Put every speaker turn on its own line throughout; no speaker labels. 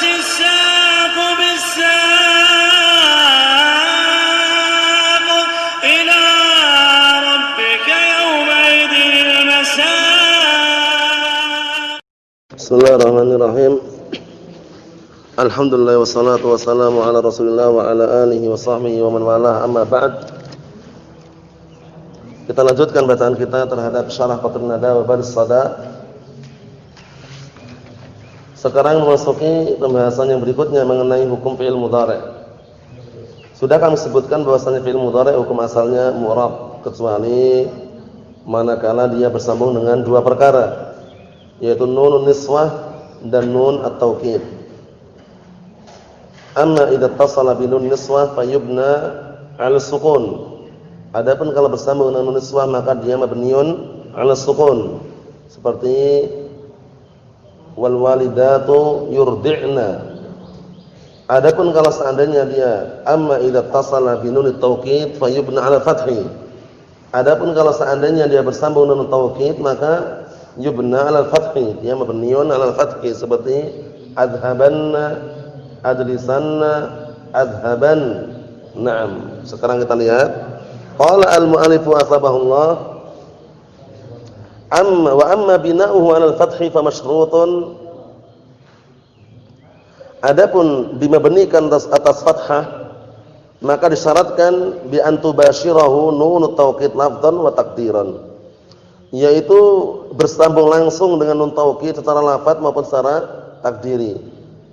الساق بالساق إلى ربك يومئذ المساق.
Bismillahirrahmanirrahim. Alhamdulillah wassalatu wassalamu ala Rasulillah wa ala alihi wa sahbihi wa man walah, amma ba'd. Kita lanjutkan bacaan kita terhadap Syarah Qatrun Nada wa Badrus Sada. Sekarang memasuki pembahasan yang berikutnya mengenai hukum fi'il mudhari'. Sudah kami sebutkan bahwasanya fi'il mudhari' hukum asalnya mu'rab kecuali manakala dia bersambung dengan dua perkara, yaitu nunun niswah dan nun at-taukid. Amma idza ittasala bi nun niswah fayubna 'ala sukun. Adapun kalau bersambung dengan nun niswah maka dia mabniun 'ala sukun. Seperti wal walidatu yurdi'na. Adapun kalau seandainya dia amma idza ittasala bi nun at-taukid fayubna 'ala fathi. Adapun kalau seandainya dia bersambung dengan taukid maka yubna 'ala fathi, dia mabniun 'ala fathi seperti adhabanna, adlisanna, adhaban. Naam. Sekarang kita lihat. Qala al-mu'allifu asbahullah, amma bina'uhu 'ala al-fathi fa masyrutun. Adapun dimabnikan atas fathah maka disyaratkan bi an tubashirahu nunut taukid lafdhan wa taqdiran, yaitu bersambung langsung dengan nun taukid secara lafaz maupun secara takdiri.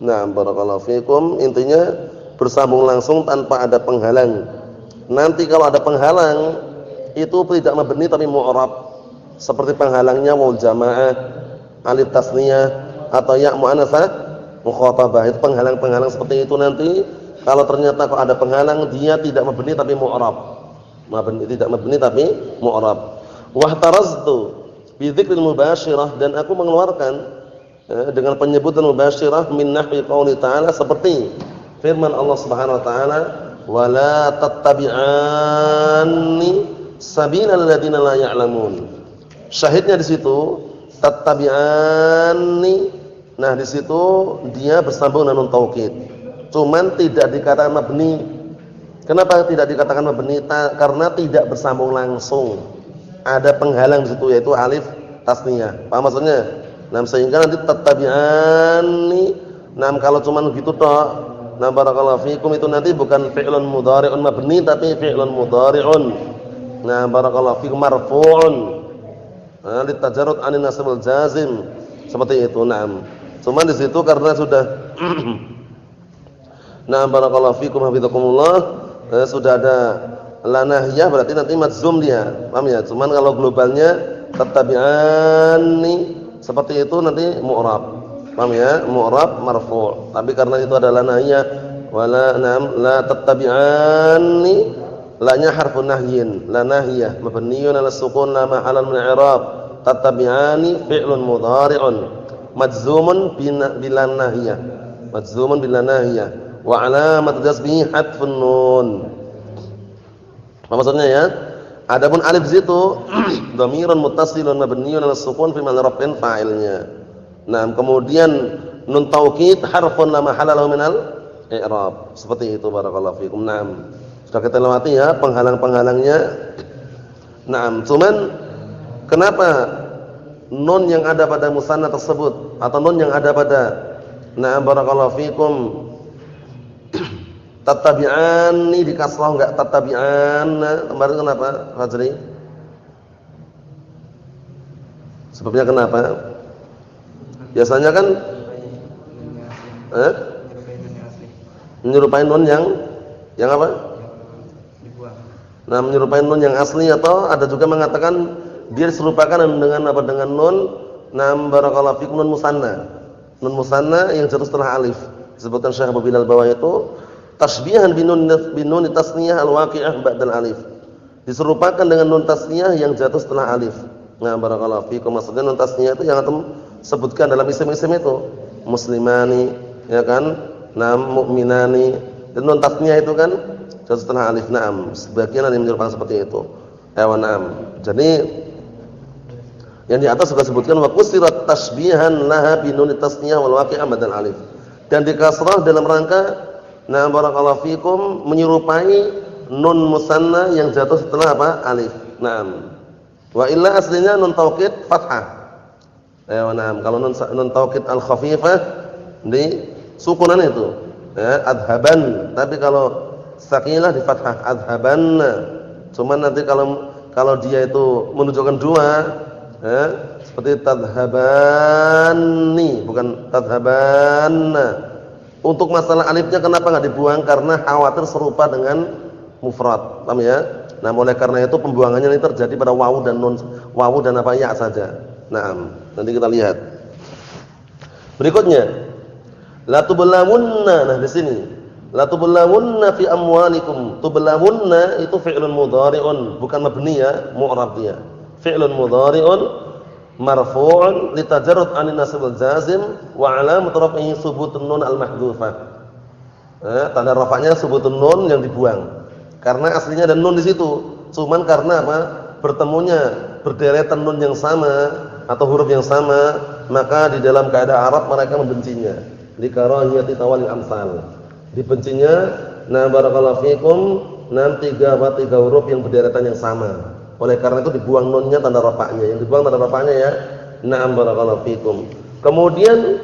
Nah, barakallahu fikum, intinya bersambung langsung tanpa ada penghalang. Nanti kalau ada penghalang itu tidak mabni tapi mu'rab. Seperti penghalangnya waw jamaah, alif tasniyah atau ya muannasah mukhatabah. Itu penghalang-penghalang seperti itu nanti kalau ternyata kalau ada penghalang dia tidak mabni tapi mu'rab. Tidak mabni tapi mu'rab. Wahtaraztu bi dzikril mubashirah, dan aku mengeluarkan dengan penyebutan mubasyirah min nahwi qauli ta'ala, seperti firman Allah Subhanahu wa taala, wala tattabi'anni sabilal ladzina la ya'lamun. Syahidnya di situ tattabi'anni. Nah, di situ dia bersambung dengan nun taukid. Cuman tidak dikatakan mabni. Kenapa tidak dikatakan mabni? Karena tidak bersambung langsung. Ada penghalang di situ yaitu alif tasniyah. Paham maksudnya? Nah, sehingga nanti tattabi'anni. Nah, kalau cuma begitu toh, nah barakallahu fikum, itu nanti bukan fi'lun mudhari'un mabni tapi fi'lun mudhari'un. Nah, barakallahu fikum marfu'un. Nah, litajarrud 'anil nasb wal jazim. Seperti itu. Naam. Cuma di situ karena sudah nah barakallahu fikum hafizakumullah, sudah ada la nahiyah berarti nanti madzum dia. Paham ya? Cuman kalau globalnya tattabi'anni seperti itu nanti mu'rab. Paham ya? Mu'rab marfu'. Tapi karena itu adalah nahiyah, wala nam la tattabi'anni, la-nya harfun nahyin, la nahiyah mabniun 'ala sukun la mahalla min i'rab. Tattabi'ani fi'lun mudhari'un majzumun bila nahiyah. Majzumun bila nahiyah wa 'alamat jazmihi hadfun nun. Apa maksudnya ya? Adapun alif situ dhamirun muttasilun mabniun 'ala sukun fi mahall raf'in fa'ilnya. Nah, kemudian nun taukid harfun la mahalla lahu minal i'rab. Seperti itu barakallahu fikum. Naam. Sudah kita lewati ya penghalang-penghalangnya. Naam, cuman kenapa nun yang ada pada musanna tersebut atau nun yang ada pada naam barakallahu fikum tattabi'anni di kasrah enggak tattabi'anna? Kemarin kenapa, Fajri? Sebabnya kenapa? Biasanya kan menyerupai nun yang apa? Nah, menyerupai nun yang asli, atau ada juga mengatakan dia diserupakan dengan apa? Dengan nun nam barakallahu fikum nun musanna. Nun musanna yang jatuh setelah alif. Disebutkan Syekh Abu Bilal Bawah itu tasbihan binun tasniyah al-waqi'ah ba'dal alif. Diserupakan dengan nun tasniyah yang jatuh setelah alif. Nah, barakallahu fikum, maksudnya nun tasniyah itu yang antum sebutkan dalam isim-isim itu. Muslimani, ya kan? Naam, mu'minani. Dan nun tasniyah itu kan jatuh setelah alif. Naam, sebagian ada yang menyerupakan seperti itu. Naam. Jadi yang di atas sudah sebutkan wa qusirat tasbihan laha binun tasniyah wal waqi'ah ba'dal alif. dan di kasrah dalam rangka barakallahu fikum menyerupai nun musanna yang jatuh setelah apa? Alif. Naam. Wa illa aslinya nun taukid fathah. Kalau nun taukid al-khafifah di sukunan itu. Ya, adhaban. Tapi kalau sakinah di fathah adhabanna. Cuman nanti kalau dia itu menunjukkan dua, ya, seperti tadhabani, bukan tadhabanna. Untuk masalah alifnya kenapa enggak dibuang? Karena khawatir serupa dengan mufrad. Paham ya? Nah, oleh karena itu pembuangannya ini terjadi pada wawu dan nun, wawu dan apa ya saja. Naam. Nanti kita lihat. Berikutnya, la tublawunna. Nah, di sini la tublawunna fi amwalikum. Tublawunna itu fi'lun mudhari'un, bukan mabni ya, mu'rab dia. Fi'lun mudhari'un marfu'un litajarrud 'anil nasb al-jazim wa 'alamat raf'ihi subutun nun al-mahdhufah. Tanda rafa'nya subutun nun yang dibuang. Karena aslinya ada nun di situ. Cuman karena apa? Bertemunya berderetan nun yang sama atau huruf yang sama, maka di dalam kaidah Arab mereka membencinya. Li karahiyati tawalil amsal. Dibencinya barakallahu fikum tiga huruf yang berderetan yang sama. Oleh karena itu dibuang nunnya tanda rafa'nya. Yang dibuang tanda rafa'nya ya. Barakallahu fikum. Kemudian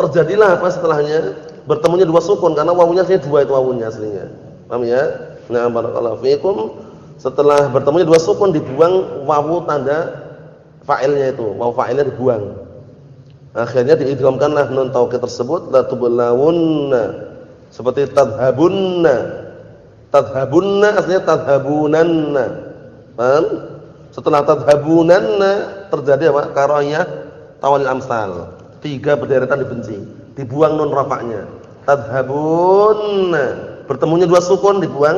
terjadilah apa setelahnya? Bertemunya dua sukun karena wawunya aslinya dua itu wawunya aslinya. Paham ya? Barakallahu fikum. Setelah bertemunya dua sukun dibuang wawu tanda fa'ilnya itu. Wawu fa'ilnya dibuang. Akhirnya diidghamkanlah nun taukid tersebut la tublawunna. Seperti tadhabunna. Tadhabunna aslinya tadhabunanna. Paham? Setelah tadhabunanna terjadi apa? Karahiyah tawalil amsal. Tiga berderetan dibenci. Dibuang nun rafa'nya. Tadhabunna. Bertemunya dua sukun dibuang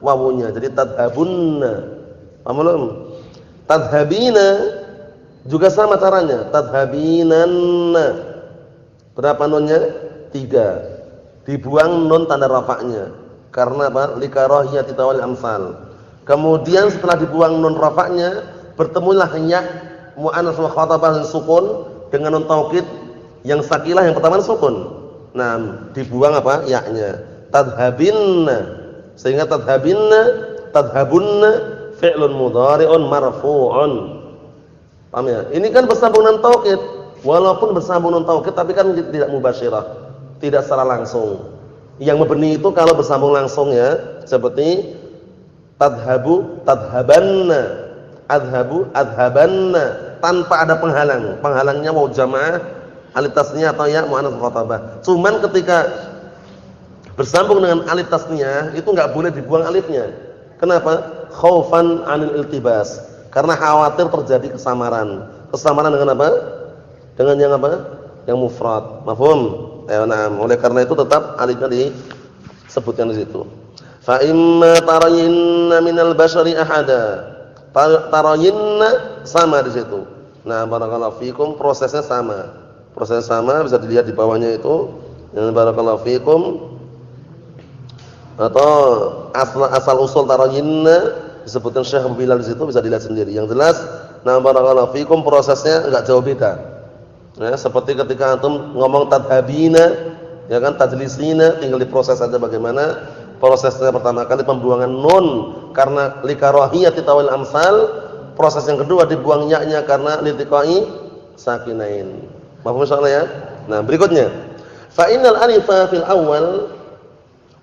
wawunya. Jadi tadhabunna. Paham belum? Tadhabina juga sama caranya. Tadhabinanna. Berapa nunnya? 3. Dibuang nun tanda rafa'nya. Karena apa? Likarahiyati tawalil amsal. Kemudian setelah dibuang nun rafa'nya, bertemulah ya mu'annas wa khatabah sukun dengan nun taukid yang sakilah yang pertama sukun. Nah, dibuang apa? Ya-nya. Tadhabinna. Sehingga tadhabunna fi'lun mudhari'un marfu'un. Paham ya? Ini kan bersambung dengan taukid. Walaupun bersambung dengan taukid tapi kan tidak mubasyirah, tidak secara langsung. Yang mabni itu kalau bersambung langsung ya, seperti tadhabu, tadhabanna, adhabu, adhabanna, tanpa ada penghalang. Penghalangnya wawu jamaah, alif tasniyah atau ya muannats mukhatabah. Cuman ketika bersambung dengan alif tasniyah itu enggak boleh dibuang alifnya. Kenapa? Khaufan 'anil iltibas. Karena khawatir terjadi kesamaran. Kesamaran dengan apa? Dengan yang apa? Yang mufrad. Mafhum? Oleh karena itu tetap alifnya disebutkan di situ. Fa imma tarayinna minal bashari ahada. Tarayinna sama di situ. Nah, barakallahu fikum prosesnya sama. Prosesnya sama bisa dilihat di bawahnya itu. Barakallahu fikum. Atau asal usul tarayinna disebutkan Syekh Bilal di situ bisa dilihat sendiri. Yang jelas, nah barakallahu fikum prosesnya enggak jauh beda. Ya, seperti ketika antum ngomong tadhabina, ya kan tajlisina, tinggal diproses saja bagaimana prosesnya. Pertama kali pembuangan nun karena likarahiyati tawil amsal, proses yang kedua dibuang ya-nya karena litiqai sakinain. Paham insyaallah ya? Nah, berikutnya fa innal alifa fil awal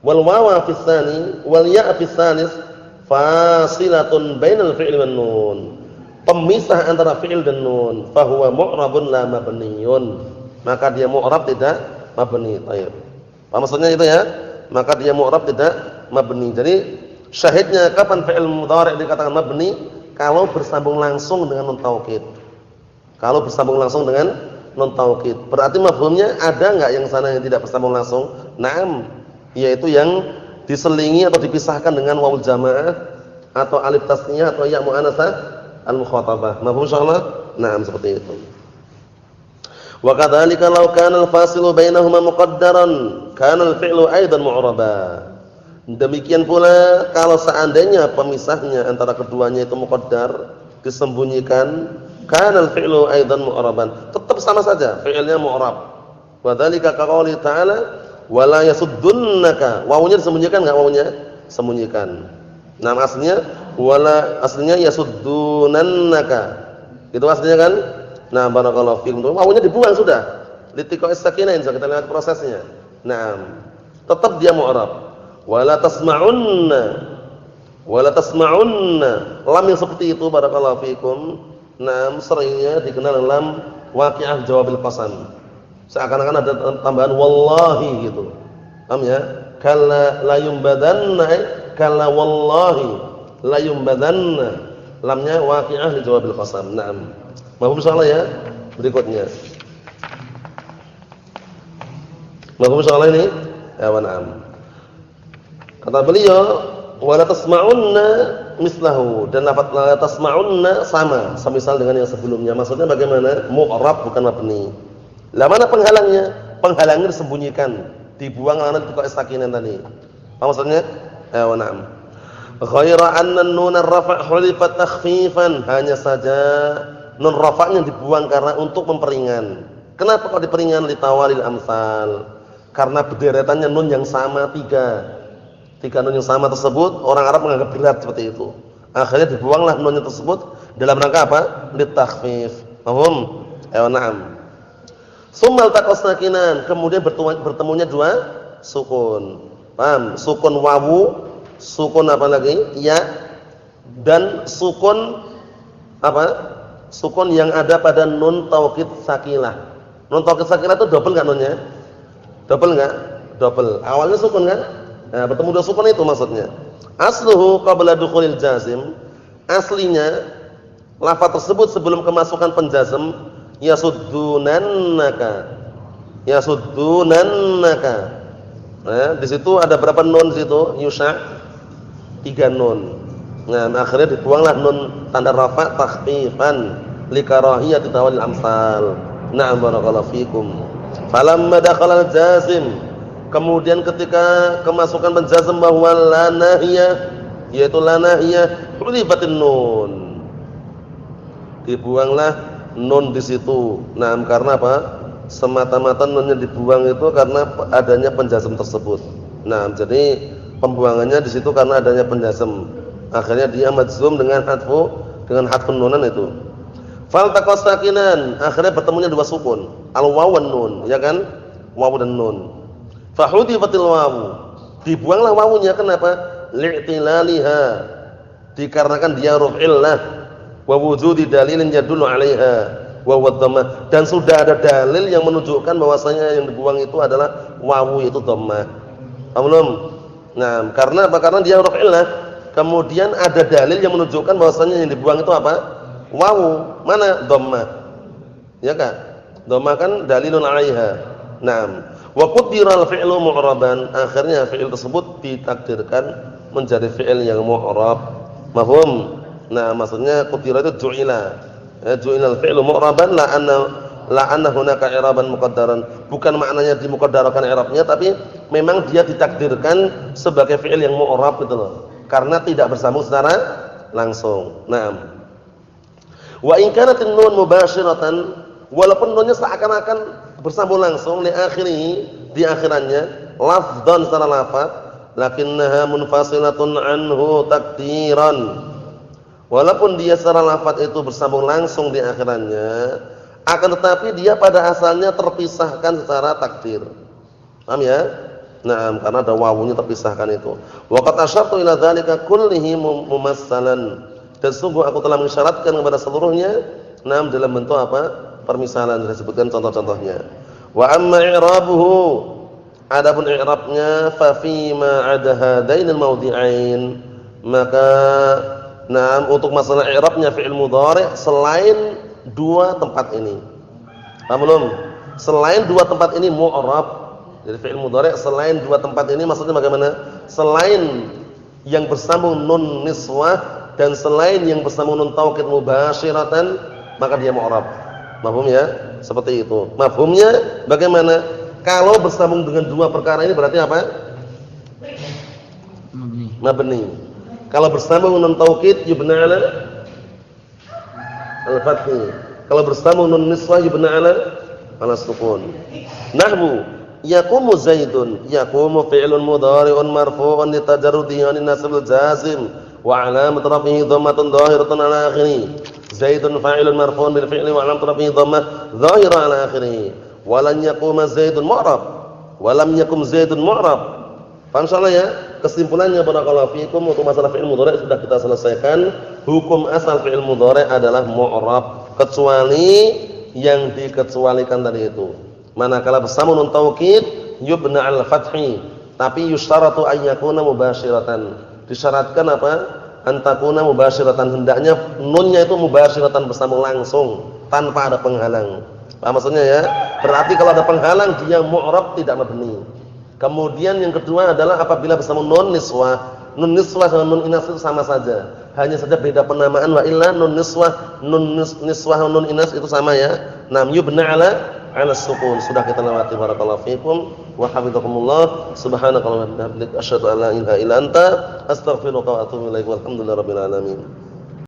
wal wawa fis tsani wal ya fis tsalis fasilatun bainal fi'li wan nun. Pemisah antara fi'il dan nun, fa huwa mu'rabun la mabniyun. Maka dia mu'rab tidak mabni. Baik. Apa maksudnya itu ya? Maka dia mu'rab tidak mabni. Jadi syahidnya kapan fi'il mudhari' dikatakan mabni? Kalau bersambung langsung dengan nun taukid. Kalau bersambung langsung dengan nun taukid. Berarti mafhumnya ada enggak yang sana yang tidak bersambung langsung? Naam, yaitu yang diselingi atau dipisahkan dengan wawul jamaah atau alif tasniyah atau ya muannasah al-mukhatabah. Mafhum insyaallah? Naam, seperti itu. Wa kadzalika law kana al-fasilu bainahuma muqaddaran, kana al-fi'lu aidan mu'raba. Demikian pula kalau seandainya pemisahnya antara keduanya itu muqaddar, disembunyikan, kana al-fi'lu aidan mu'raban. Tetap sama saja fi'ilnya mu'rab. Wa dzalika kaqouli ta'ala wala yasuddunaka. Wawunya disembunyikan enggak wawunya? Sembunyikan. Nah, aslinya yasuddunannaka. Itu aslinya kan? Nah, barakallahu fikum. Wawunya dibuang sudah. Litiqa'is sakinain, kita lihat prosesnya. Nah, tetap dia mu'rab. Wala tasma'unna. Lam yang seperti itu barakallahu fikum. Nah, seringnya dikenal lam waqi'ah jawabil qasam. Seakan-akan ada tambahan wallahi gitu. Paham ya? Kalla la yumbadanna, kalla wallahi la yumbadanna. Lamnya waqi'ah li jawabil qasam. Naam. Mahfum insyaallah ya. Berikutnya. Mahfum insyaallah ini? Ya wa na'am. Kata beliau, wala tasma'unna mislahu, dan lafaz la tasma'unna sama, semisal dengan yang sebelumnya. Maksudnya bagaimana? Mu'rab bukan mabni. Lah mana penghalangnya? Penghalangnya disembunyikan, dibuang ana litiqa'is sakinain tadi. Apa maksudnya? Ya wa na'am. Ghaira anna nun ar-rafa' hulifat takhfifan, hanya saja nun rafa'nya dibuang karena untuk memperingan. Kenapa kok diperingan? Litawalil amsal. Karena bederetannya nun yang sama tiga nun yang sama tersebut orang Arab menganggap berat seperti itu. Akhirnya dibuanglah nunnya tersebut dalam rangka apa? Litakhfif. Paham? Ya na'am. Summal taqas sakinan, kemudian bertemunya dua sukun. Paham? Sukun wawu, sukun apa lagi? Ya, dan sukun apa? Sukun yang ada pada nun taukid sakilah. Nun taukid sakilah itu double enggak nunnya? Double enggak? Double. Awalnya sukun kan? Nah, bertemu dua sukun itu maksudnya. Asluhu qabla dukhulil jazim. Aslinya lafaz tersebut sebelum kemasukan penjazm, yasuddunannaka. Yasuddunannaka. Nah, di situ ada berapa nun di situ? Yusha 3 nun. Nah, akhirnya dibuanglah nun tanda rafa takhfifan likarahiyati tawalil amsal. Na'am barakallahu fikum. Falamma dakhala al-jazim, kemudian ketika kemasukan penjazm bahwa la nahiyah, yaitu la nahiyah, hulifatin nun, dibuanglah nun di situ. Nah, karena apa? Semata-mata nunnya dibuang itu karena adanya penjazm tersebut. Nah, jadi pembuangannya di situ karena adanya penjazm. Akhirnya dia majzum dengan hadfun nunan itu. Fal taqas sakinan, akhirnya bertemunya dua sukun, al-waw wan nun, ya kan? Waw dan nun. Fahudifatil wawu, dibuanglah wawunya. Kenapa? Li'tilaliha, dikarenakan dia ruf'illah, wa wujudi dalilin yadullu 'alaiha wa dhammah, dan sudah ada dalil yang menunjukkan bahwasanya yang dibuang itu adalah wawu, itu dhammah. Paham? Nah, karena apa? Karena dia ruf'illah, kemudian ada dalil yang menunjukkan bahwasanya yang dibuang itu apa? Wawu. Mana? Dhammah. Ya kan? Dhammah kan dalilun 'alaiha. Naam. Wa quddiral fi'lu mu'raban, akhirnya fi'il tersebut ditakdirkan menjadi fi'il yang mu'rab. Mafhum? Nah, maksudnya quddira itu ju'ila. Ju'ilal fi'lu mu'raban la anna hunaka i'raban muqaddaran. Bukan maknanya dimuqaddarakan i'rabnya, tapi memang dia ditakdirkan sebagai fi'il yang mu'rab gitu loh. Karena tidak bersambung secara langsung. Naam. Wa in kanat an-nun mubashiratan, walaupun nunnya seakan-akan bersambung langsung li akhirih, di akhirannya, lafdhan secara lafaz, lakinnaha munfasilatun anhu takdiran. Walaupun dia secara lafaz itu bersambung langsung di akhirannya, akan tetapi dia pada asalnya terpisahkan secara takdir. Paham ya? Nah, karena ada wawunya terpisahkan itu. Wa qad asyartu ila dzalika kullihi mumassalan. Dan sungguh aku telah mengisyaratkan kepada seluruhnya, dalam bentuk apa? Permisalan. Disebutkan contoh-contohnya. Wa amma i'rabuhu, adapun i'rabnya, fa fi ma 'ada hadainil mawdi'ain, maka untuk masalah i'rabnya fi'il mudhari' selain dua tempat ini. Paham belum? Selain dua tempat ini mu'rab. Jadi fi'il mudhari' selain dua tempat ini maksudnya bagaimana? Selain yang bersambung nun niswah dan selain yang bersambung nun taukid mubashiratan, maka dia mu'rab. Mafhum ya? Seperti itu. Mafhumnya bagaimana? Kalau bersambung dengan dua perkara ini berarti apa? Mabni. Kalau bersambung nun taukid yubna 'ala al-fath. Kalau bersambung nun niswah yubna 'ala ala sukun. Nahwu yaqumu Zaidun, yaqumu fi'lun mudhari'un marfu'un li tajarrudihi 'anil nasbil jazim wa 'alamat rafihi dhammatun dhahiratun 'ala akhirih. Zaidun fa'ilun marfu'un bil fi'li wa 'alamat rafihi dhammah dhahirah 'ala akhirih. Wa lan yaquma Zaidun mu'rab. Wa lam yakum Zaidun mu'rab. Paham insyaallah ya? Kesimpulannya barakallahu fikum untuk masalah fi'il mudhari' sudah kita selesaikan. Hukum asal fi'il mudhari' adalah mu'rab kecuali yang dikecualikan tadi itu. Manakala bersama nun taukid yubna al-fathi, tapi yusytaratu an yakuna mubashiratan. Disyaratkan apa? Antakuna mubashiratan, hendaknya nunnya itu mubashiratan bersambung langsung tanpa ada penghalang. Paham maksudnya ya? Berarti kalau ada penghalang dia mu'rab tidak mabni. Kemudian yang kedua adalah apabila bersama nun niswah. Nun niswah dan nun inas itu sama saja. Hanya saja beda penamaan, wa illa nun niswah, nun inas itu sama ya. Nam yubna ala sukun. Sudah kita lewati. Barakallahu fikum wa hafizakumullah. Subhanakallahumma wa bihamdika asyhadu an la ilaha illa anta astaghfiruka wa atubu ilaik. Walhamdulillahirabbil alamin.